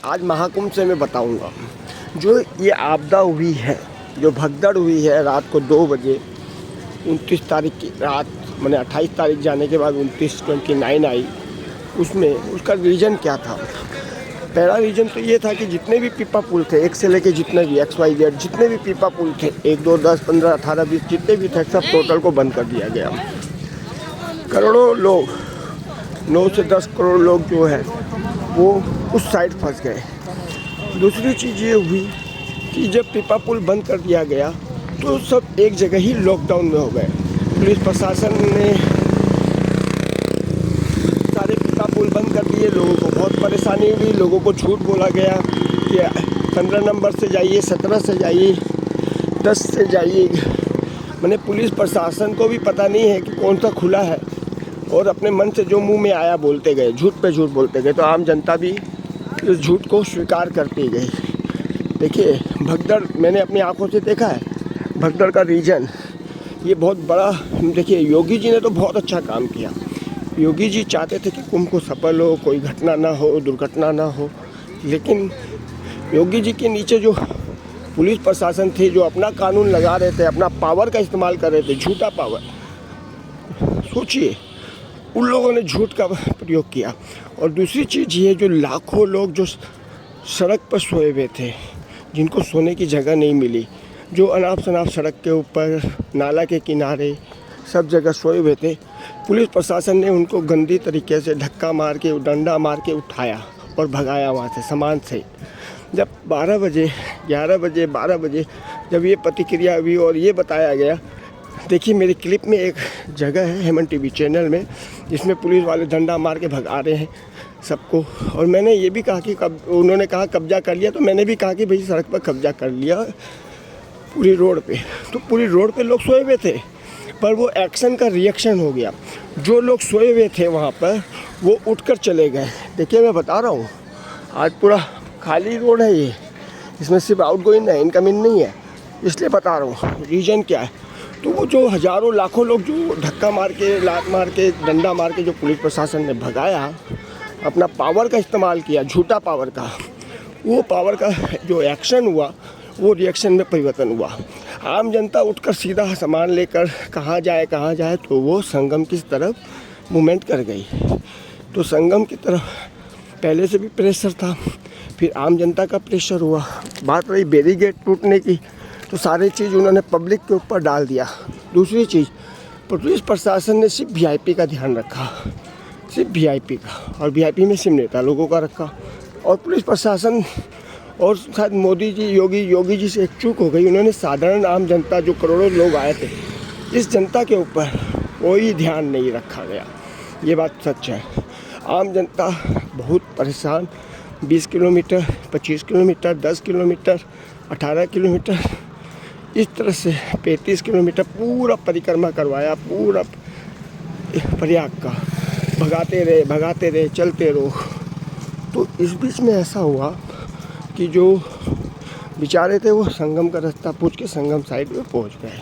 आज महाकुंभ से मैं बताऊंगा जो ये आपदा हुई है, जो भगदड़ हुई है रात को 2 बजे 29 तारीख की रात, मैंने 28 तारीख जाने के बाद 29/29 आई, उसमें उसका रीज़न क्या था। पहला रीज़न तो ये था कि जितने भी पीपा पुल थे, एक से लेके जितने भी XYZ जितने भी पीपा पुल थे, 1 2 10 15 18 20 जितने भी थे, सब टोटल को बंद कर दिया गया। करोड़ों लोग, 9 से 10 करोड़ लोग जो है वो उस साइड फंस गए। दूसरी चीज़ ये हुई कि जब पीपा पुल बंद कर दिया गया तो सब एक जगह ही लॉकडाउन में हो गए। पुलिस प्रशासन ने सारे पीपा पुल बंद कर दिए। लोगों को बहुत परेशानी हुई। लोगों को झूठ बोला गया कि 15 नंबर से जाइए, 17 से जाइए, 10 से जाइए। मैंने पुलिस प्रशासन को भी पता नहीं है कि कौन सा खुला है, और अपने मन से जो मुंह में आया बोलते गए, झूठ पे झूठ बोलते गए। तो आम जनता भी इस झूठ को स्वीकार करती गई। देखिए, भगदड़ मैंने अपनी आंखों से देखा है। भगदड़ का रीजन ये बहुत बड़ा। देखिए, योगी जी ने तो बहुत अच्छा काम किया। योगी जी चाहते थे कि कुंभ को सफल हो, कोई घटना ना हो, दुर्घटना ना हो। लेकिन योगी जी के नीचे जो पुलिस प्रशासन थे, जो अपना कानून लगा रहे थे, अपना पावर का इस्तेमाल कर रहे थे, झूठा पावर। सोचिए, उन लोगों ने झूठ का प्रयोग किया। और दूसरी चीज़ ये, जो लाखों लोग जो सड़क पर सोए हुए थे, जिनको सोने की जगह नहीं मिली, जो अनाप शनाप सड़क के ऊपर, नाला के किनारे, सब जगह सोए हुए थे, पुलिस प्रशासन ने उनको गंदी तरीके से धक्का मार के, डंडा मार के उठाया और भगाया वहाँ से सामान से। जब 12 बजे, 11 बजे, 12 बजे जब ये प्रतिक्रिया हुई और ये बताया गया, देखिए मेरे क्लिप में एक जगह है हेमन टीवी चैनल में, जिसमें पुलिस वाले डंडा मार के भगा रहे हैं सबको। और मैंने ये भी कहा कि उन्होंने कहा कब्जा कर लिया, तो मैंने भी कहा कि भाई सड़क पर कब्जा कर लिया पूरी रोड पे। तो पूरी रोड पे लोग सोए हुए थे, पर वो एक्शन का रिएक्शन हो गया। जो लोग सोए हुए थे वहाँ पर, वो उठकर चले गए। देखिए, मैं बता रहा हूँ, आज पूरा खाली रोड है ये, इसमें सिर्फ आउट गोइंग है, इनकमिंग नहीं है। इसलिए बता रहा हूँ रीजन क्या है। तो वो जो हज़ारों लाखों लोग जो धक्का मार के, लात मार के, डंडा मार के जो पुलिस प्रशासन ने भगाया, अपना पावर का इस्तेमाल किया, झूठा पावर का, वो पावर का जो एक्शन हुआ, वो रिएक्शन में परिवर्तन हुआ। आम जनता उठकर सीधा सामान लेकर कहाँ जाए, तो वो संगम की तरफ मूवमेंट कर गई। तो संगम की तरफ पहले से भी प्रेशर था, फिर आम जनता का प्रेशर हुआ। बात रही बैरिकेड टूटने की, तो सारी चीज़ उन्होंने पब्लिक के ऊपर डाल दिया। दूसरी चीज़, पुलिस प्रशासन ने सिर्फ VIP का ध्यान रखा, सिर्फ VIP का, और VIP में सिर्फ नेता लोगों का रखा। और पुलिस प्रशासन और शायद मोदी जी, योगी जी से एक चूक हो गई। उन्होंने साधारण आम जनता, जो करोड़ों लोग आए थे, इस जनता के ऊपर कोई ध्यान नहीं रखा गया। ये बात सच है। आम जनता बहुत परेशान, 20 किलोमीटर, 25 किलोमीटर, 10 किलोमीटर, 18 किलोमीटर, इस तरह से 35 किलोमीटर पूरा परिक्रमा करवाया, पूरा प्रयाग का। भगाते रहे, चलते रहो। तो इस बीच में ऐसा हुआ कि जो बेचारे थे वो संगम का रास्ता पूछ के संगम साइड में पहुंच गए।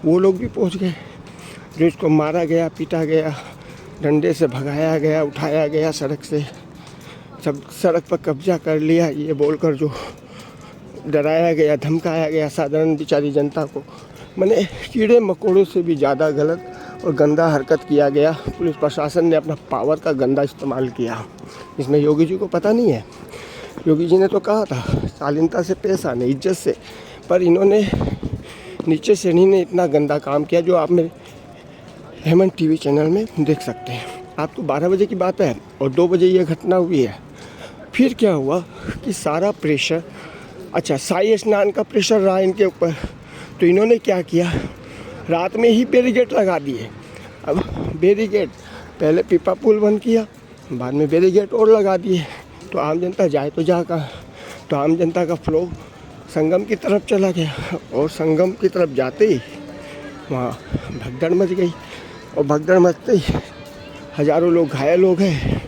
वो लोग भी पहुंच गए जो इसको मारा गया, पीटा गया, डंडे से भगाया गया, उठाया गया सड़क से, सब सड़क पर कब्जा कर लिया, ये बोलकर जो डराया गया, धमकाया गया साधारण बेचारी जनता को। मैंने कीड़े मकोड़ों से भी ज़्यादा गलत और गंदा हरकत किया गया। पुलिस प्रशासन ने अपना पावर का गंदा इस्तेमाल किया। इसमें योगी जी को पता नहीं है। योगी जी ने तो कहा था शालीनता से पेश आने, इज्जत से, पर इन्होंने नीचे से इन्हीं ने इतना गंदा काम किया, जो आप मेरे हेमन टीवी चैनल में देख सकते हैं। आपको 12 बजे की बात है और 2 बजे ये घटना हुई है। फिर क्या हुआ कि सारा प्रेशर, अच्छा शाही स्नान का प्रेशर रहा इनके ऊपर, तो इन्होंने क्या किया, रात में ही बैरिकेड लगा दिए। अब बैरिकेड, पहले पीपा पुल बंद किया, बाद में बैरिकेड और लगा दिए। तो आम जनता जाए तो जा कहाँ। तो आम जनता का फ्लो संगम की तरफ चला गया, और संगम की तरफ जाते ही वहाँ भगदड़ मच गई। और भगदड़ मचते ही हज़ारों लोग घायल हो गए,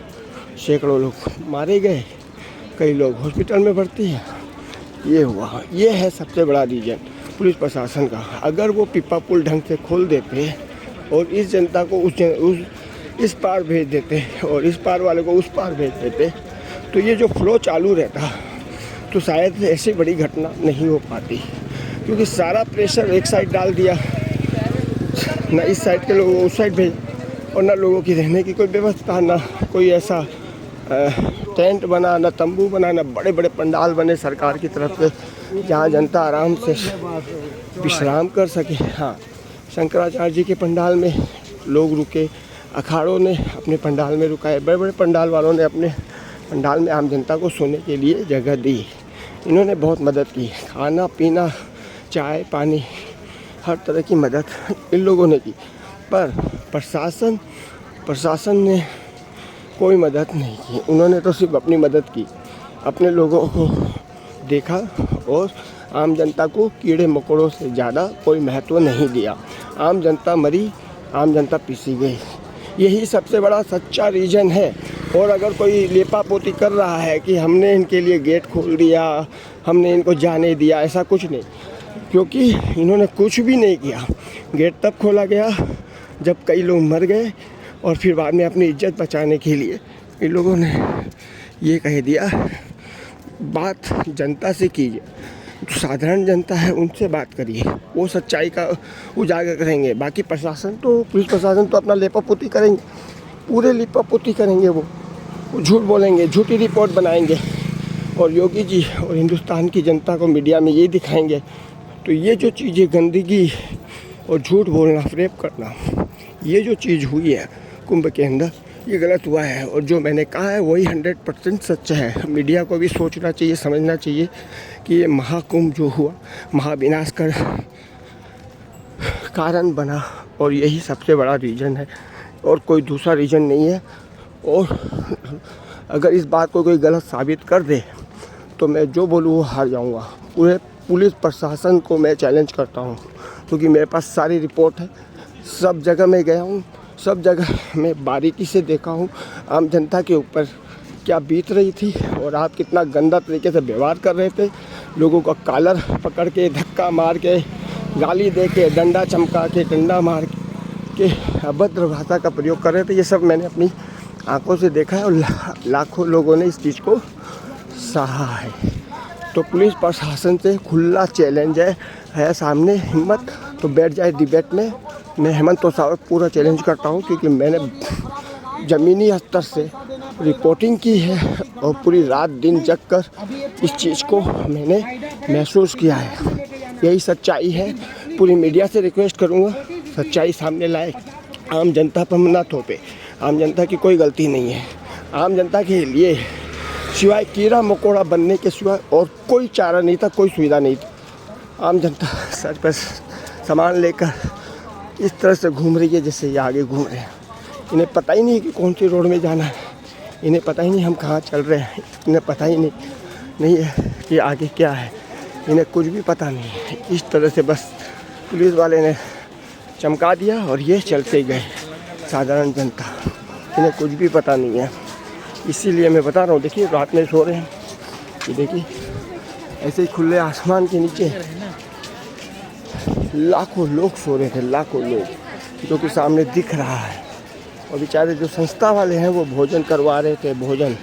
सैकड़ों लोग मारे गए, कई लोग हॉस्पिटल में भर्ती हैं। ये हुआ, ये है सबसे बड़ा रीजन पुलिस प्रशासन का। अगर वो पीपा पुल ढंग से खोल देते और इस जनता को इस पार भेज देते और इस पार वाले को उस पार भेज देते, तो ये जो फ्लो चालू रहता तो शायद ऐसी बड़ी घटना नहीं हो पाती, क्योंकि सारा प्रेशर एक साइड डाल दिया, ना इस साइड के लोगों उस साइड भेज, और ना लोगों की रहने की कोई व्यवस्था, ना कोई ऐसा टेंट बना, ना तंबू बना, ना बड़े बड़े पंडाल बने सरकार की तरफ से जहाँ जनता आराम से विश्राम कर सके। हाँ, शंकराचार्य जी के पंडाल में लोग रुके, अखाड़ों ने अपने पंडाल में रुकाए, बड़े बड़े पंडाल वालों ने अपने पंडाल में आम जनता को सोने के लिए जगह दी। इन्होंने बहुत मदद की, खाना पीना, चाय पानी, हर तरह की मदद इन लोगों ने की। पर प्रशासन ने कोई मदद नहीं की। उन्होंने तो सिर्फ अपनी मदद की, अपने लोगों को देखा और आम जनता को कीड़े मकोड़ों से ज़्यादा कोई महत्व नहीं दिया। आम जनता मरी, आम जनता पीसी गई, यही सबसे बड़ा सच्चा रीज़न है। और अगर कोई लेपापोती कर रहा है कि हमने इनके लिए गेट खोल दिया, हमने इनको जाने दिया, ऐसा कुछ नहीं, क्योंकि इन्होंने कुछ भी नहीं किया। गेट तब खोला गया जब कई लोग मर गए, और फिर बाद में अपनी इज्जत बचाने के लिए इन लोगों ने ये कह दिया, बात जनता से कीजिए, जो साधारण जनता है उनसे बात करिए, वो सच्चाई का उजागर करेंगे। बाकी प्रशासन तो, पुलिस प्रशासन तो अपना लेपापोती करेंगे, पूरे लेपापोती करेंगे, वो झूठ बोलेंगे, झूठी रिपोर्ट बनाएंगे, और योगी जी और हिंदुस्तान की जनता को मीडिया में ये दिखाएंगे। तो ये जो चीज़ें, गंदगी और झूठ बोलना, फ्रेब करना, ये जो चीज़ हुई है कुंभ के अंदर, ये गलत हुआ है। और जो मैंने कहा है वही 100% सच है। मीडिया को भी सोचना चाहिए, समझना चाहिए कि ये महाकुंभ जो हुआ महाविनाश का कारण बना, और यही सबसे बड़ा रीज़न है, और कोई दूसरा रीज़न नहीं है। और अगर इस बात को कोई गलत साबित कर दे तो मैं जो बोलूँ वो हार जाऊँगा। पूरे पुलिस प्रशासन को मैं चैलेंज करता हूँ, क्योंकि मेरे पास सारी रिपोर्ट है, सब जगह मैं गया हूँ, सब जगह मैं बारीकी से देखा हूँ आम जनता के ऊपर क्या बीत रही थी, और आप कितना गंदा तरीके से व्यवहार कर रहे थे। लोगों का कॉलर पकड़ के, धक्का मार के, गाली दे के, डंडा चमका के, डंडा मार के अभद्र भाषा का प्रयोग कर रहे थे। ये सब मैंने अपनी आंखों से देखा है, और लाखों लोगों ने इस चीज़ को सहा है। तो पुलिस प्रशासन से खुला चैलेंज है सामने हिम्मत तो बैठ जाए डिबेट में। मैं हेमंत तोसावत पूरा चैलेंज करता हूँ, क्योंकि मैंने ज़मीनी स्तर से रिपोर्टिंग की है, और पूरी रात दिन जग कर इस चीज़ को मैंने महसूस किया है। यही सच्चाई है। पूरी मीडिया से रिक्वेस्ट करूँगा, सच्चाई सामने लाए, आम जनता पर ना थोपे। आम जनता की कोई गलती नहीं है। आम जनता के लिए सिवाय कीड़ा मकोड़ा बनने के सिवाय और कोई चारा नहीं था, कोई सुविधा नहीं थी। आम जनता सर पर सामान लेकर इस तरह से घूम रही है जैसे ये आगे घूम रहे हैं। इन्हें पता ही नहीं कि कौन सी रोड में जाना है, इन्हें पता ही नहीं हम कहाँ चल रहे हैं, इन्हें पता ही नहीं है कि आगे क्या है, इन्हें कुछ भी पता नहीं है। इस तरह से बस पुलिस वाले ने चमका दिया और ये चलते गए। साधारण जनता, इन्हें कुछ भी पता नहीं है। इसीलिए मैं बता रहा हूँ, देखिए रात में सो रहे हैं, ये देखिए ऐसे ही खुले आसमान के नीचे लाखों लोग सो रहे थे, लाखों लोग, जो कि सामने दिख रहा है। और बेचारे जो संस्था वाले हैं वो भोजन करवा रहे थे, भोजन,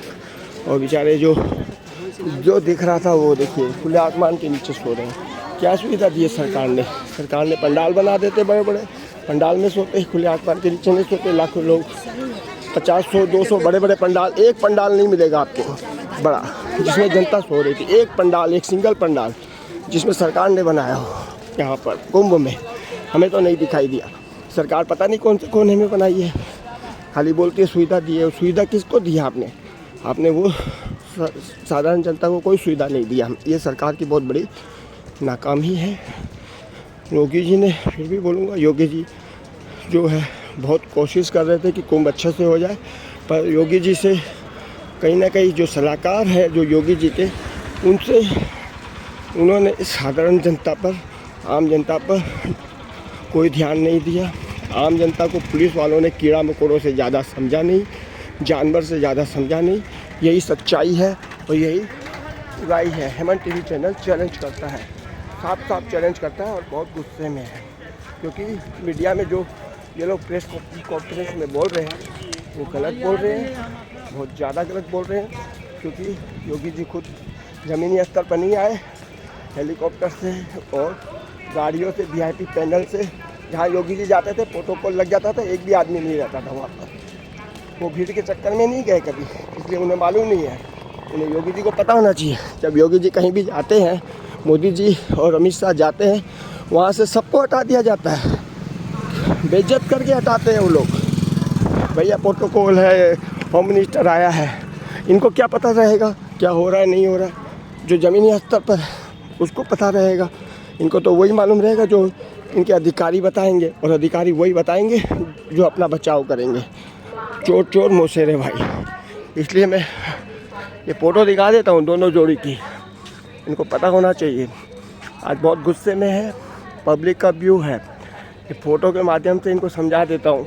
और बेचारे जो दिख रहा था वो देखिए खुले आसमान के नीचे सो रहे हैं। क्या सुविधा दी है सरकार ने? सरकार ने पंडाल बना देते, बड़े बड़े पंडाल में सोते, खुले आसमान के नीचे नहीं सोते। लाखों लोग, 50, 100, 200 बड़े बड़े पंडाल, एक पंडाल नहीं मिलेगा आपको बड़ा जिसमें जनता सो रही थी। एक पंडाल, एक सिंगल पंडाल जिसमें सरकार ने बनाया हो यहाँ पर कुंभ में, हमें तो नहीं दिखाई दिया। सरकार पता नहीं कौन से कोने में बनाई है, खाली बोलती है सुविधा दी है। सुविधा किसको दी है आपने? आपने वो साधारण जनता को कोई सुविधा नहीं दिया। ये सरकार की बहुत बड़ी नाकामी है। योगी जी ने, फिर भी बोलूँगा, योगी जी जो है बहुत कोशिश कर रहे थे कि कुंभ अच्छे से हो जाए, पर योगी जी से कहीं ना कहीं जो सलाहकार है जो योगी जी के, उनसे उन्होंने साधारण जनता पर, आम जनता पर कोई ध्यान नहीं दिया। आम जनता को पुलिस वालों ने कीड़ा मकोड़ों से ज़्यादा समझा नहीं, जानवर से ज़्यादा समझा नहीं। यही सच्चाई है और यही राय है। हेमंत टीवी चैनल चैलेंज करता है, साफ साफ चैलेंज करता है, और बहुत गुस्से में है, क्योंकि मीडिया में जो ये लोग प्रेस कॉन्फ्रेंस में बोल रहे हैं वो गलत बोल रहे हैं, बहुत ज़्यादा गलत बोल रहे हैं। क्योंकि योगी जी खुद ज़मीनी स्तर पर नहीं आए, हेलीकॉप्टर से और गाड़ियों से, VIP पैनल से। जहाँ योगी जी जाते थे प्रोटोकॉल लग जाता था, एक भी आदमी नहीं रहता था वहाँ पर। वो भीड़ के चक्कर में नहीं गए कभी, इसलिए उन्हें मालूम नहीं है। उन्हें योगी जी को पता होना चाहिए, जब योगी जी कहीं भी जाते हैं, मोदी जी और अमित शाह जाते हैं, वहाँ से सबको हटा दिया जाता है, बेइज्जत करके हटाते हैं वो लोग। भैया प्रोटोकॉल है, होम मिनिस्टर आया है, इनको क्या पता रहेगा क्या हो रहा है नहीं हो रहा है? जो ज़मीनी स्तर पर उसको पता रहेगा। इनको तो वही मालूम रहेगा जो इनके अधिकारी बताएंगे, और अधिकारी वही बताएंगे जो अपना बचाव करेंगे। चोर चोर मौसेरे भाई। इसलिए मैं ये फ़ोटो दिखा देता हूँ दोनों जोड़ी की, इनको पता होना चाहिए। आज बहुत गुस्से में है, पब्लिक का व्यू है, ये फ़ोटो के माध्यम से इनको समझा देता हूँ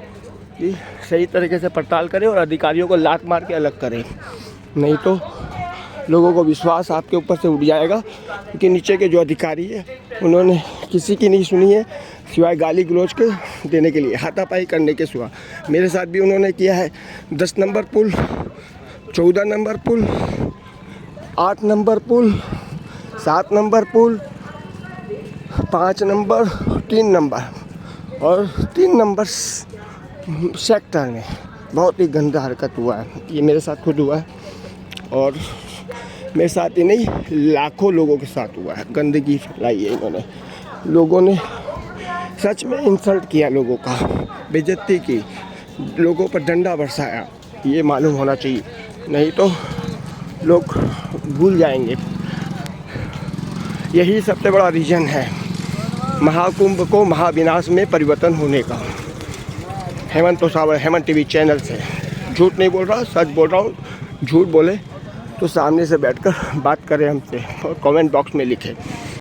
कि सही तरीके से पड़ताल करें और अधिकारियों को लात मार के अलग करें, नहीं तो लोगों को विश्वास आपके ऊपर से उठ जाएगा। क्योंकि नीचे के जो अधिकारी है उन्होंने किसी की नहीं सुनी है, सिवाय गाली गलौज के देने के लिए, हाथापाई करने के सिवा। मेरे साथ भी उन्होंने किया है। 10 नंबर पुल, 14 नंबर पुल, 8 नंबर पुल, 7 नंबर पुल, 5 नंबर, 3 नंबर और 3 नंबर सेक्टर में बहुत ही गंदा हरकत हुआ है। ये मेरे साथ खुद हुआ है, और मेरे साथ ही नहीं लाखों लोगों के साथ हुआ है। गंदगी फैलाई है इन्होंने, लोगों ने सच में इंसल्ट किया, लोगों का बेइज्जती की, लोगों पर डंडा बरसाया। ये मालूम होना चाहिए, नहीं तो लोग भूल जाएंगे। यही सबसे बड़ा रीज़न है महाकुंभ को महाविनाश में परिवर्तन होने का। हेमंत तोसावर, हेमंत टीवी चैनल से झूठ नहीं बोल रहा, सच बोल रहा हूँ। झूठ बोले तो सामने से बैठकर बात करें हमसे और कमेंट बॉक्स में लिखें।